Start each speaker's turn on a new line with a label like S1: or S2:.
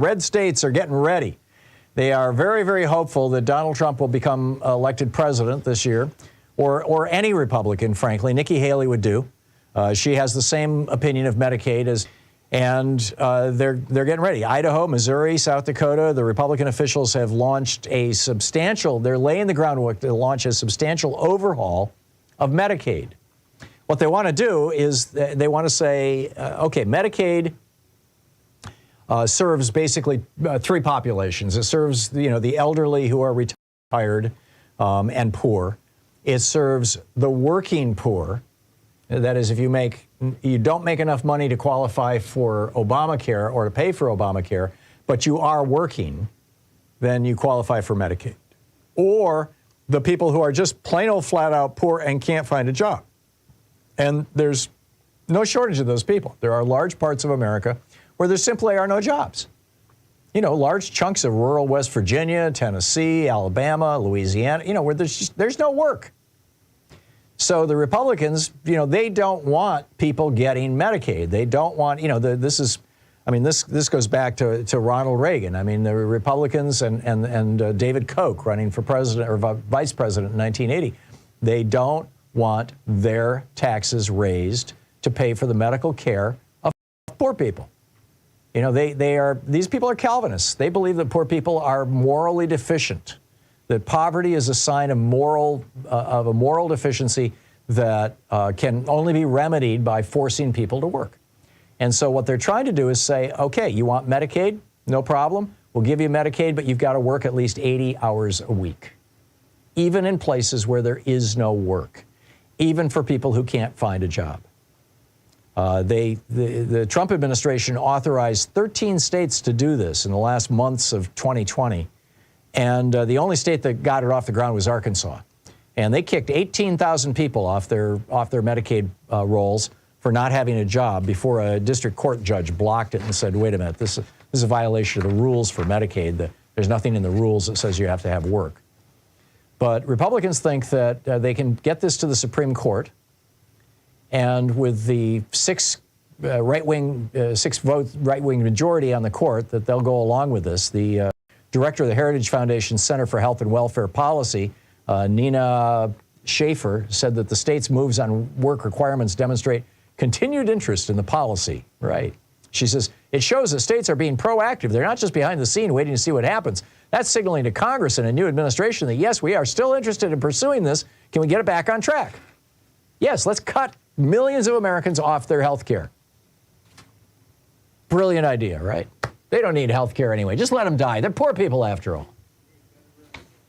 S1: red states are getting ready. They are very, very hopeful that Donald Trump will become elected president this year, or any Republican, frankly. Nikki Haley would do. She has the same opinion of Medicaid as, and they're getting ready. Idaho, Missouri, South Dakota, the Republican officials have launched a substantial, they're laying the groundwork to launch a substantial overhaul of Medicaid. What they want to do is they want to say, okay, Medicaid serves basically three populations. It serves, the elderly who are retired and poor. It serves the working poor. That is, if you don't make enough money to qualify for Obamacare or to pay for Obamacare, but you are working, then you qualify for Medicaid. Or the people who are just plain old flat out poor and can't find a job. And there's no shortage of those people. There are large parts of America where there simply are no jobs. Large chunks of rural West Virginia, Tennessee, Alabama, Louisiana, where there's no work. So the Republicans, they don't want people getting Medicaid. They don't want, this goes back to Ronald Reagan. I mean, the Republicans and David Koch running for president or vice president in 1980, they don't want their taxes raised to pay for the medical care of poor people. These people are Calvinists. They believe that poor people are morally deficient, that poverty is a sign of a moral deficiency that can only be remedied by forcing people to work. And so what they're trying to do is say, okay, you want Medicaid? No problem. We'll give you Medicaid, but you've got to work at least 80 hours a week, even in places where there is no work, even for people who can't find a job. The Trump administration authorized 13 states to do this in the last months of 2020. And the only state that got it off the ground was Arkansas. And they kicked 18,000 people off their Medicaid rolls for not having a job before a district court judge blocked it and said, wait a minute, this is a violation of the rules for Medicaid. There's nothing in the rules that says you have to have work. But Republicans think that they can get this to the Supreme Court, and with the six vote right-wing majority on the court, that they'll go along with this. The director of the Heritage Foundation Center for Health and Welfare Policy, Nina Schaefer, said that the state's moves on work requirements demonstrate continued interest in the policy. Right. She says, it shows that states are being proactive. They're not just behind the scene waiting to see what happens. That's signaling to Congress and a new administration that, yes, we are still interested in pursuing this. Can we get it back on track? Yes, let's cut millions of Americans off their health care. Brilliant idea, right? They don't need health care anyway. Just let them die. They're poor people after all.